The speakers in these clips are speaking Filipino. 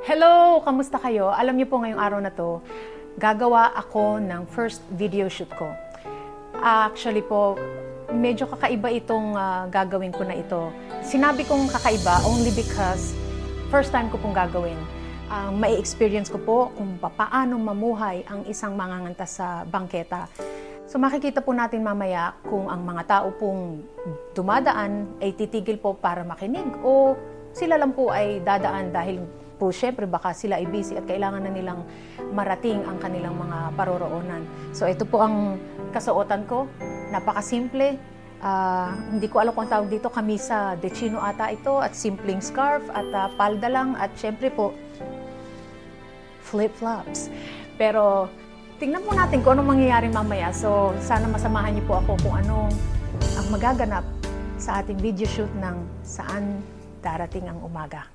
Hello! Kamusta kayo? Alam niyo po ngayong araw na to, gagawa ako ng first video shoot ko. Actually po, medyo kakaiba itong gagawin ko na ito. Sinabi kong kakaiba only because first time ko pong gagawin. May experience ko po kung paano mamuhay ang isang manganganta sa bangketa. So makikita po natin mamaya kung ang mga tao pong dumadaan ay titigil po para makinig o sila lang po ay dadaan dahil po syempre baka sila ay busy at kailangan na nilang marating ang kanilang mga paroroonan. So ito po ang kasuotan ko, napakasimple. Hindi ko alam kung ang tawag dito, kamisa de chino ata ito at simpleng scarf at palda lang at syempre po flip-flops. Pero tingnan po natin kung anong mangyayari mamaya. So sana masamahan niyo po ako kung anong ang magaganap sa ating video shoot ng Saan Darating ang Umaga.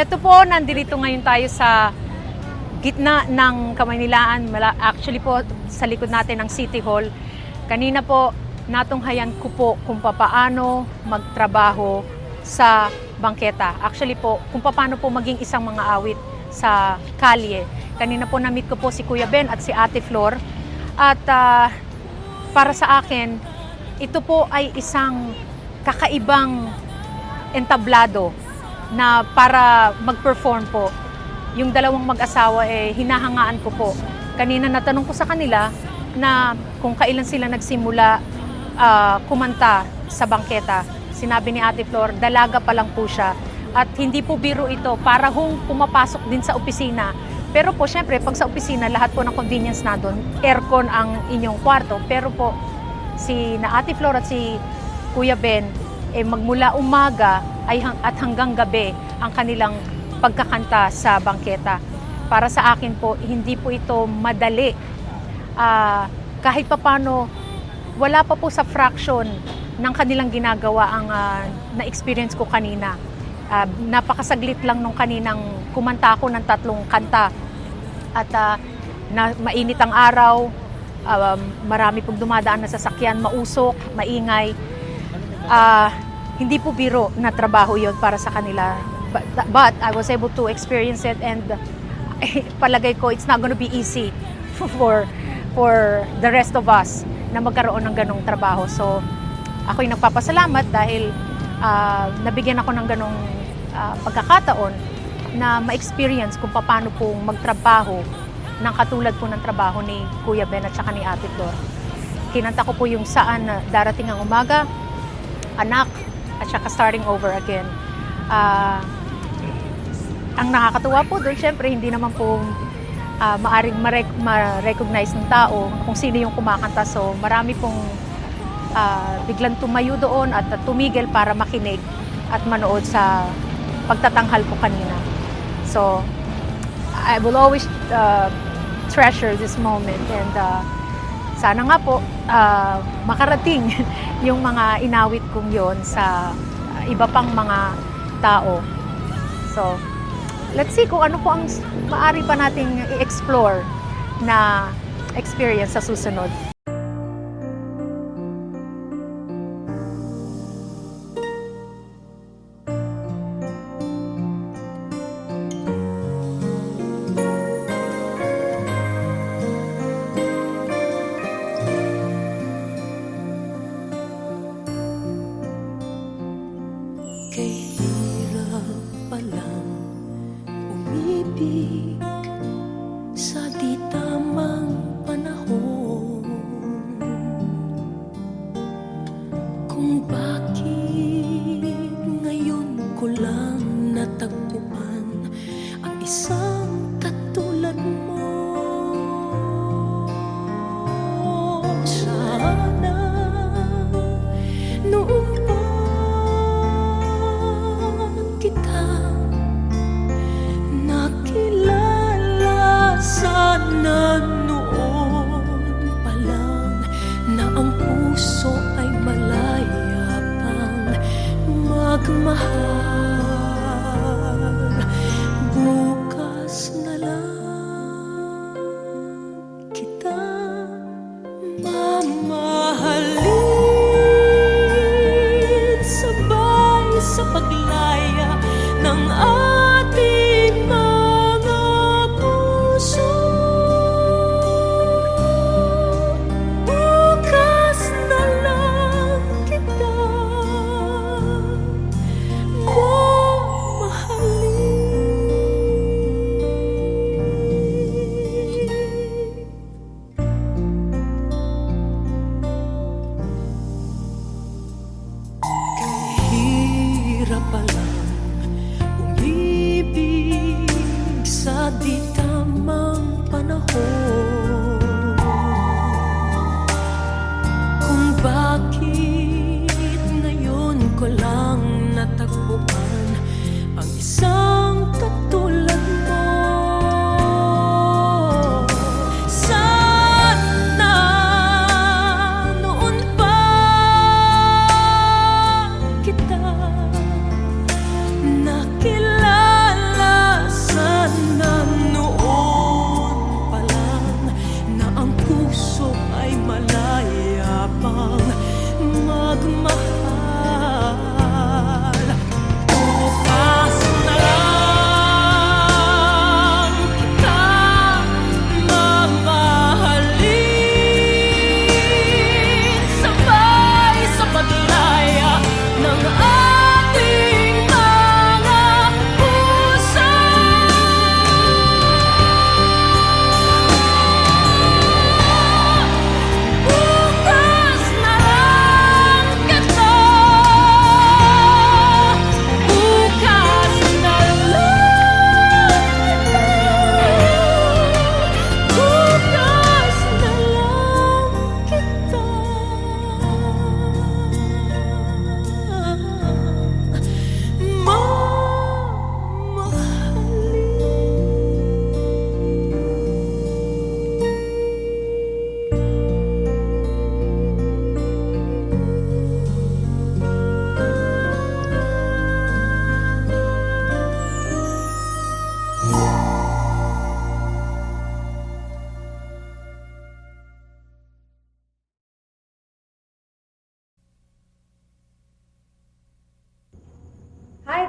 Eto po, nandito ngayon tayo sa gitna ng Kamaynilaan. Actually po, sa likod natin ng City Hall. Kanina po, natunghayan ko po kung paano magtrabaho sa bangketa. Actually po, kung paano po maging isang mga awit sa kalye. Kanina po na-meet ko po si Kuya Ben at si Ate Flor. At para sa akin, ito po ay isang kakaibang entablado na para mag-perform po. Yung dalawang mag-asawa hinahangaan ko po. Kanina natanong ko sa kanila na kung kailan sila nagsimula kumanta sa bangketa. Sinabi ni Ate Flor, dalaga pa lang po siya. At hindi po biro ito, para pumapasok din sa opisina. Pero po, syempre, pag sa opisina, lahat po ng convenience na doon, aircon ang inyong kwarto. Pero po, si na Ate Flor at si Kuya Ben, magmula umaga at hanggang gabi ang kanilang pagkakanta sa bangketa. Para sa akin po, hindi po ito madali. Kahit papano, wala pa po sa fraction ng kanilang ginagawa ang na-experience ko kanina. Napakasaglit lang nung kaninang kumanta ako ng 3 kanta. At mainit ang araw, marami pong dumadaan na sasakyan, mausok, maingay. Hindi po biro na trabaho yon para sa kanila. But I was able to experience it, and palagay ko it's not gonna be easy for the rest of us na magkaroon ng ganong trabaho. So ako'y nagpapasalamat dahil nabigyan ako ng ganong pagkakataon na ma-experience kung paano pong magtrabaho ng katulad po ng trabaho ni Kuya Ben at saka ni Ate Flor. Kinanta ko po yung Saan Darating ang Umaga, Anak, at saka Starting Over Again. Ang nakakatuwa po doon, syempre hindi naman po maaring ma-recognize ng tao kung sino yung kumakanta. So marami pong biglang tumayo doon at tumigil para makinig at manood sa pagtatanghal ko kanina. So I will always treasure this moment, and sana nga po makarating yung mga inawit kong yon sa iba pang mga tao. So let's see kung ano po ang maaari pa nating i-explore na experience sa susunod. Kay hirap palang umibig sa di tamang panahon, kung bakit ngayon ko lang natagpuan ang isang katulad mo. Sana noong nakilala, sana noon pa lang na ang puso ay malaya pang magmahal. Bukas na lang kita mamahalin, sabay sa paglaya ng ating mga puso. Bukas na lang kita mamahalin. Kahirap palang umibig sa di tamang panahon, kung bakit ngayon ko lang natagpuan ang isang katulad mo. Sana noon pa kita nakilala,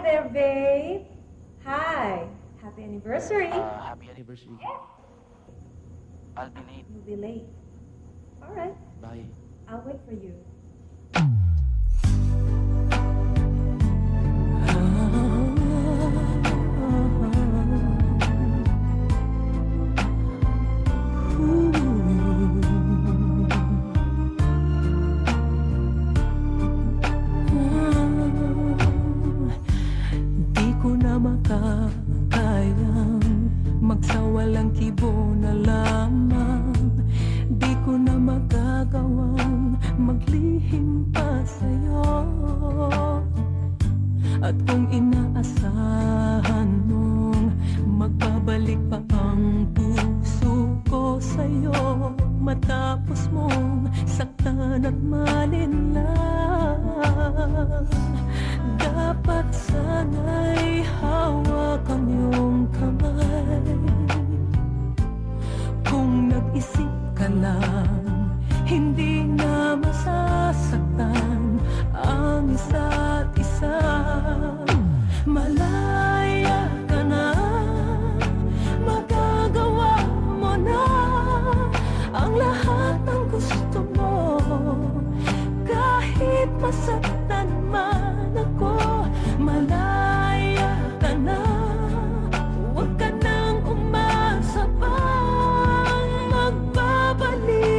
there, babe. Hi. Happy anniversary. Happy anniversary. I'll be late. You'll be late. All right. Bye. I'll wait for you. Di ko na makakayang magsawalang kibo na lamang. Di ko na magagawang maglihim pa sa'yo. At kung inaasahan mong magbabalik pa ang puso ko sa'yo, matapos mong saktan at malinlang, dapat sana'y hawakan iyong kamay. Kung nag-isip ka lang, hindi na masasaktan ang isa't isa. Malaya ka na, magagawa mo na ang lahat ng gusto mo. Kahit masaktan man ako, malaya ka na. Huwag ka nang umasa pang magbabalik.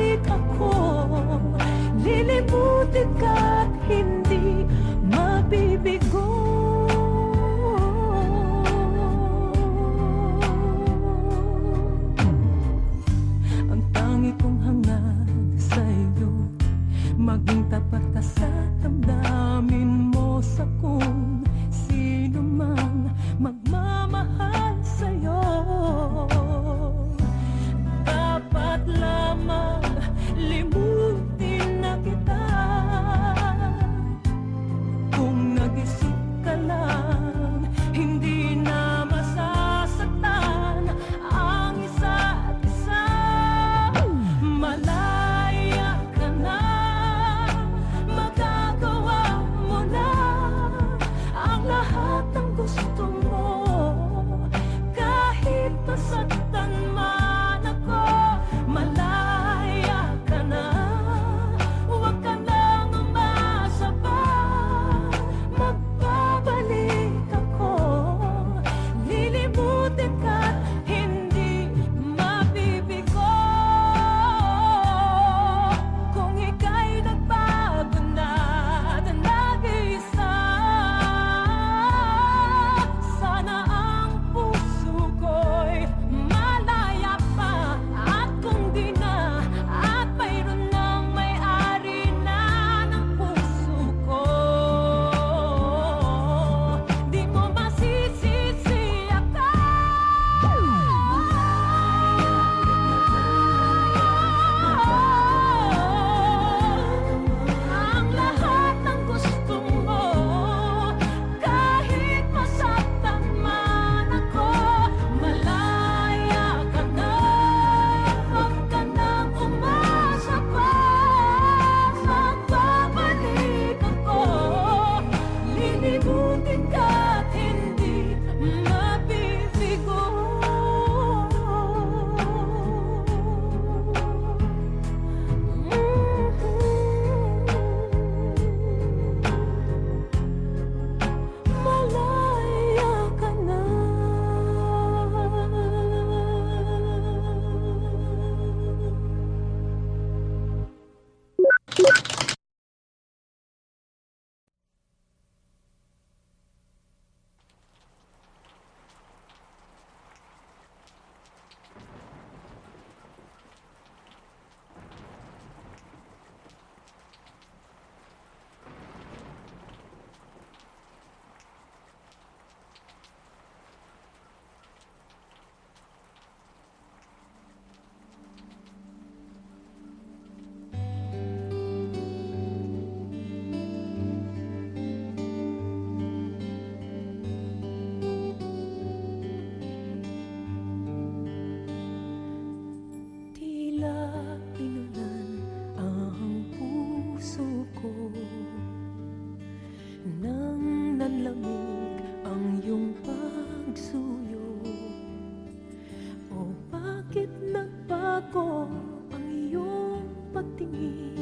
Bakit nagbago ang iyong pagtingin?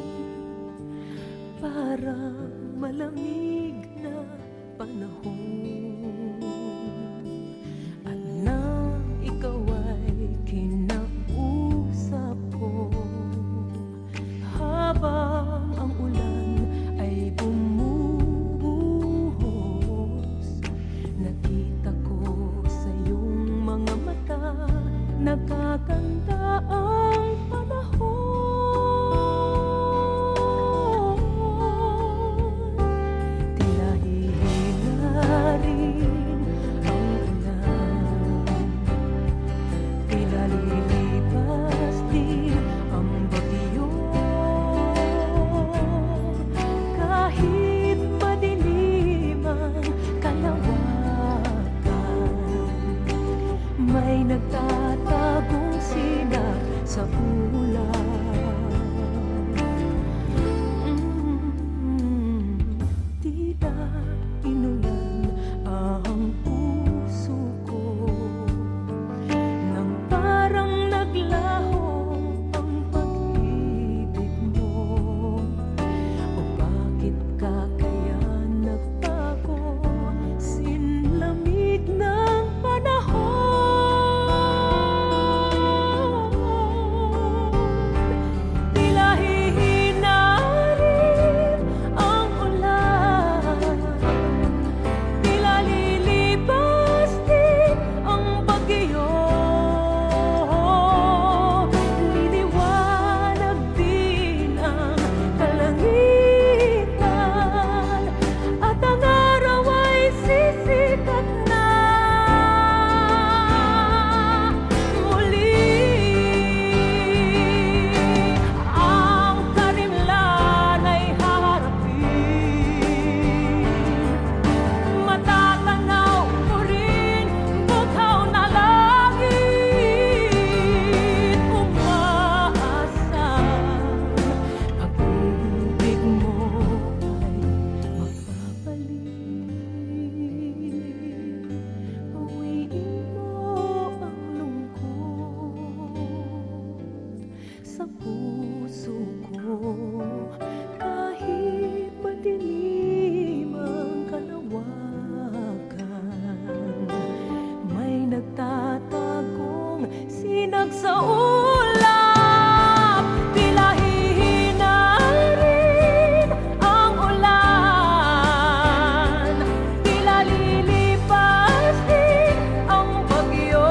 Parang malamig na panahon. At nang ikaw ay kinausap ko, habang ang ulan ay bumubuhos, nakita ko sa iyong mga mata, nagkaganda ang panahon. Tila hihina rin ang ulan, tila lilipas din ang bagyo. Kahit madilim ang kalawakan, may nagtatagong sinag sa ulan. Tila inulan ang puso ko, nang parang naglaho ang pag-ibig mo. O bakit ka kaya nagbago? Sinlamig ng panahon. Tila hihina rin ang ulan, tila lilipas din ang bagyo. Liliwanag din ang kalangitan, at ang araw ay sisikat na muli. Ang karimlan ay haharapin, matatanaw mo rin bughaw na langit. Umaasang pag-ibig mo ay magbabalik. Bawiin mo ang lungkot sa puso ko. Kahit madilim ang kalawakan, may nagtatagong sinag sa ulap. Tila hihina rin ang ulan, tila lilipas din ang bagyo.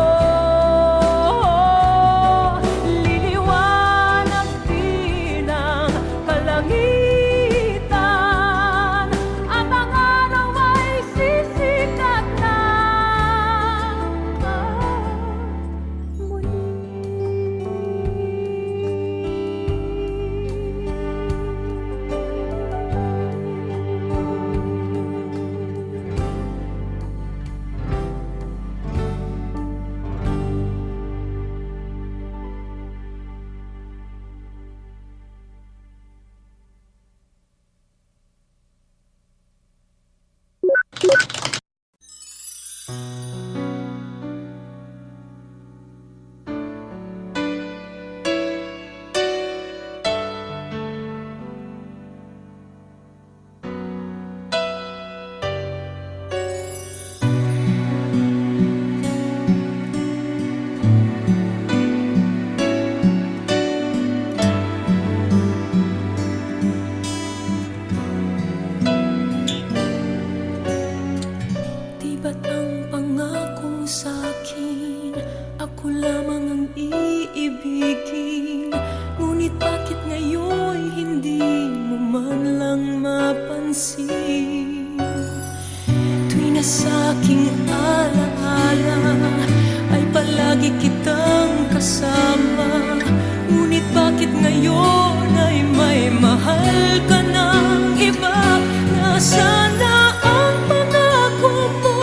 Liliwanag din ang kalangitan, at ang araw ay sisikat na muli. Di ba't ang pangako mo sa'kin, ako lamang ang iibigin? Ngunit bakit ngayon'y hindi mo man lang mapansin? Tuwi na sa'king alaala ay palagi kitang kasama. Ngunit bakit ngayon ay may mahal ka ng iba? Nasaan na ang pangako mo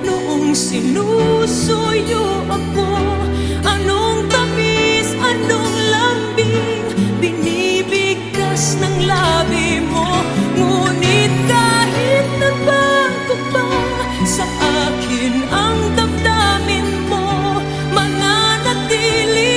noong sinusuyo ako? Anong tamis, anong lambing binibigkas ng labi mo? Ngunit kahit nagbago pa sa akin ang damdamin mo, mananatili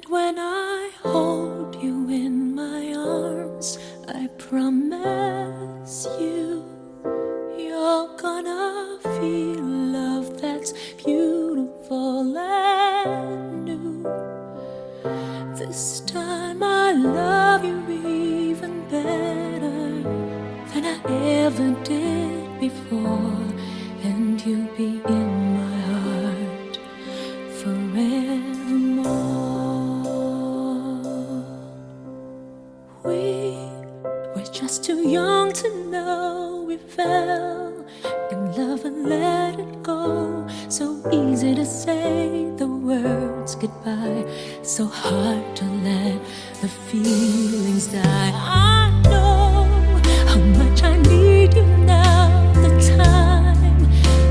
when I hold you in my arms, I promise you, you're gonna feel love that's beautiful and new. This time I love you even better than I ever did before, and you'll be in my heart forevermore. We were just too young to know we fell in love and let it go. So easy to say the words goodbye, so hard to let the feelings die. I know how much I need you now. The time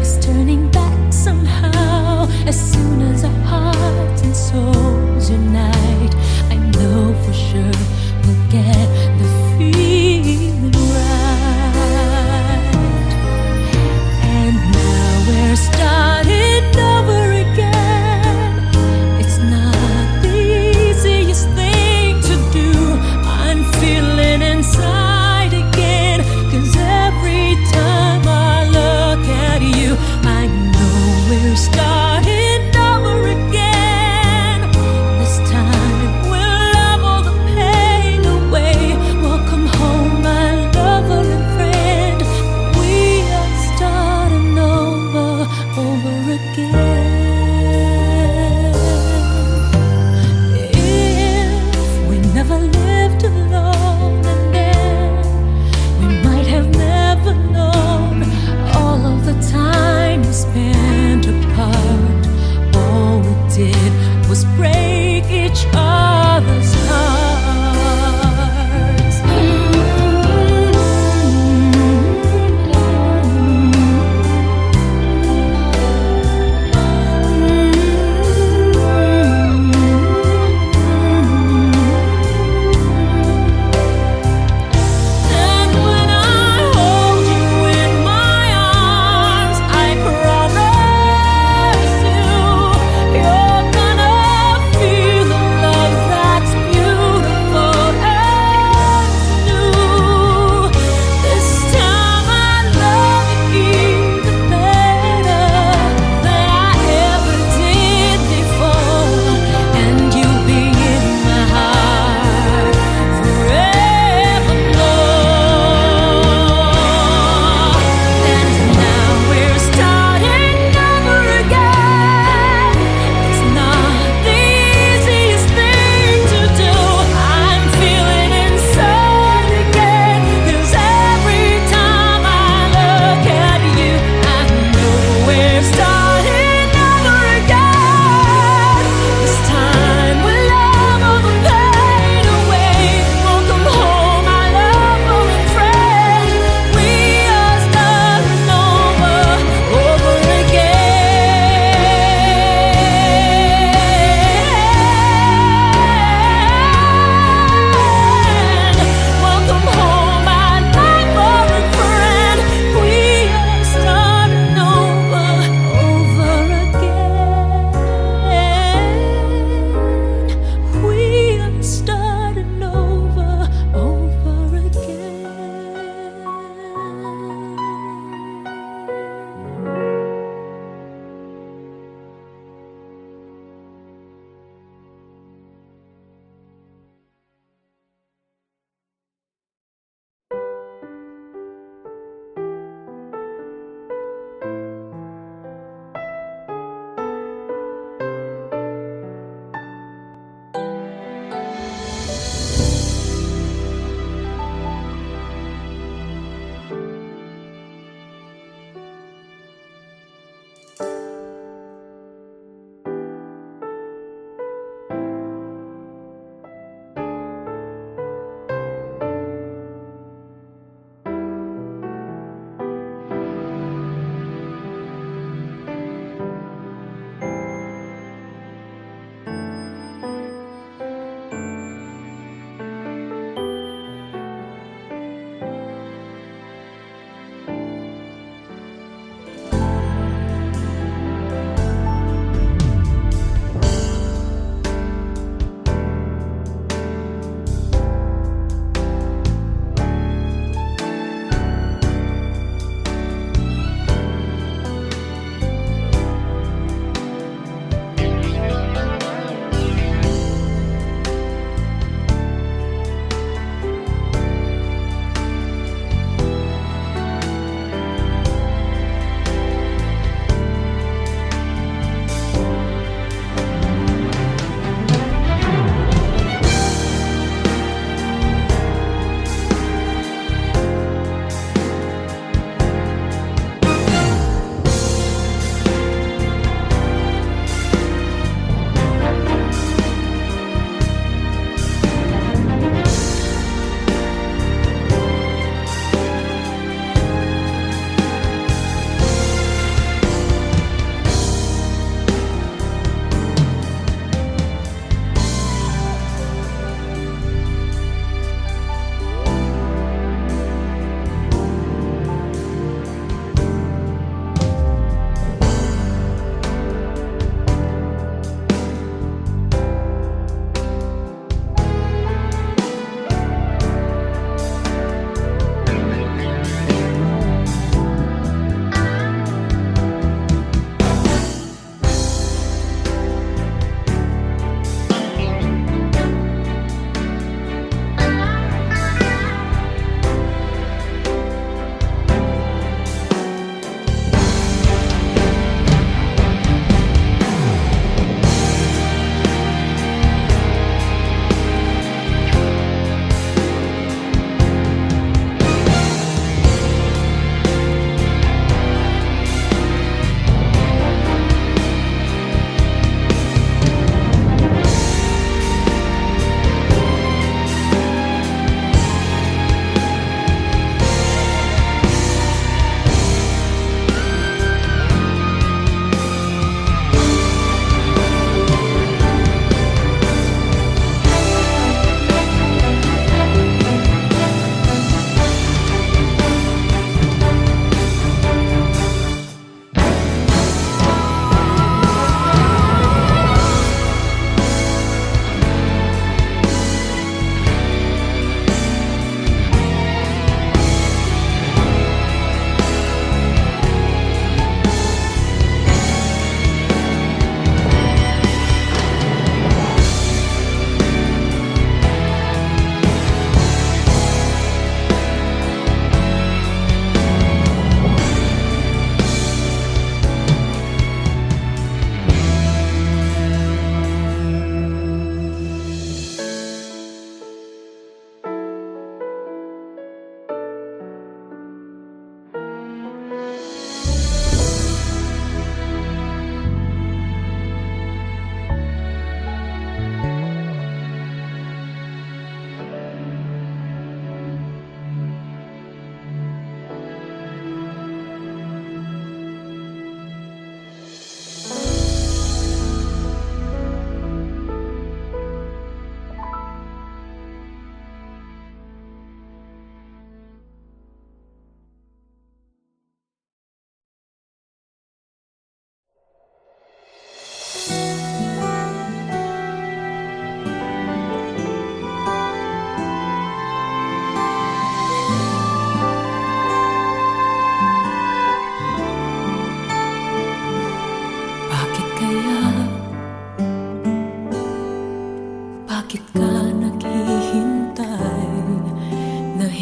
is turning back somehow. As soon as our hearts and souls unite, I know for sure we'll get the feeling right. And now we're starting over again. It's not the easiest thing to do. I'm feeling inside again, 'cause every time I look at you, I know we're starting over again. This time we'll love all the pain away. Welcome home, my lover and friend. We are starting over again. If we never lived alone, and then we might have never known all of the time we spent apart. All we did was break each other's hearts. And when I hold you in my arms, I promise you, you're gonna feel the love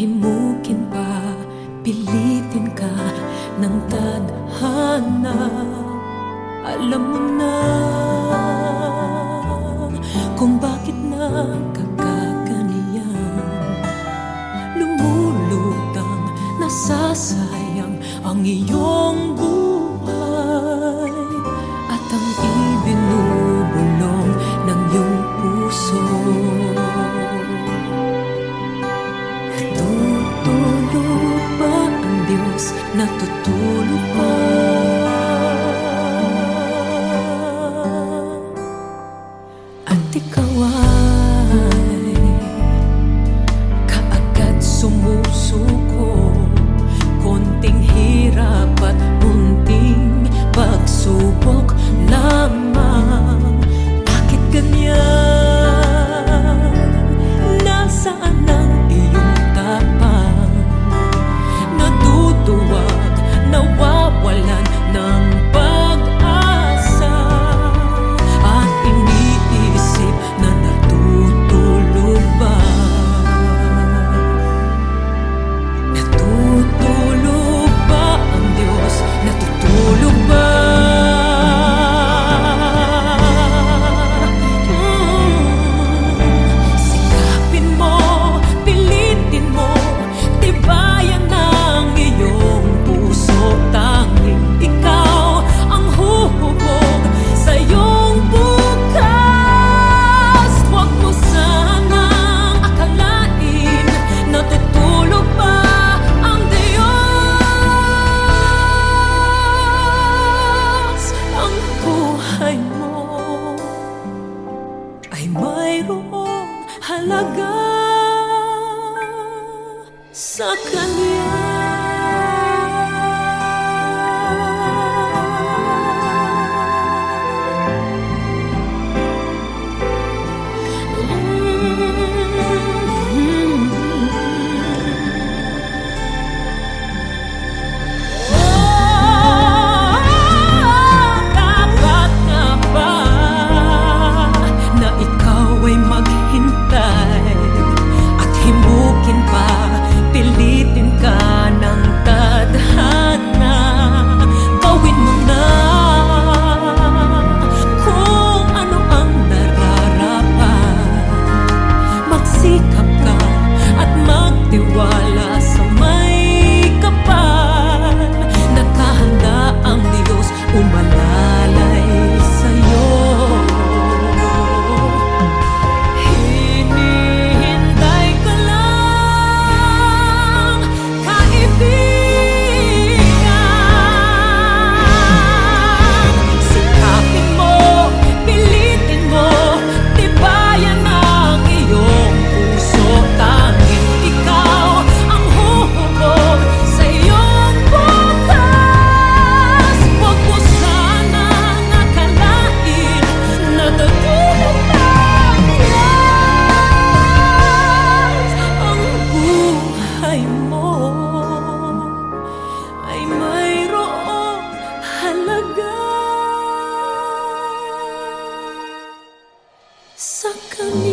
himukin pa, pilitin ka ng tadhana. Alam mo na kung bakit nagkakaganyan. Lumulutang, nasasayang ang iyong buhay, at ang ibinubulong ng iyong puso. Natutulog ba ang Diyos? Natutulog ba? At ikaw ay kaagad sumusuko, konting hirap at munting pagsubok lamang. Bakit ganyan? Nasaan ang iyong tapang? Naduduwag, nawawalan ng pag-asa, at iniisip na natutulog ba? Natutulog ba ang Diyos? Natutulog ba? Sikapin mo, pilitin mo, tibayan ang iyong puso. Tanging ikaw ang huhubog sa iyong bukas. Huwag mo sanang akalain natutulog pa ang Diyos. Ang buhay mo ay mayroong halaga sa Kanya. Dapat nga ba na ikaw ay maghintay at himukin pa, pilitin ka ng tadhana? Gawin mo na kung ano ang nararapat. Magsikap ka at magtiwala sa may kapal. Nakahanda ang Diyos umalalay sa'yo. Hinihintay ka lang, kaibigan. Sikapin mo, pilitin mo, tibayan ang iyong puso. Tanging ikaw ang huhubog sa iyong bukas. Huwag mo sanang akalain natutulog pa ang Diyos. Ang buhay mo ay mayroong halaga sa Kanya.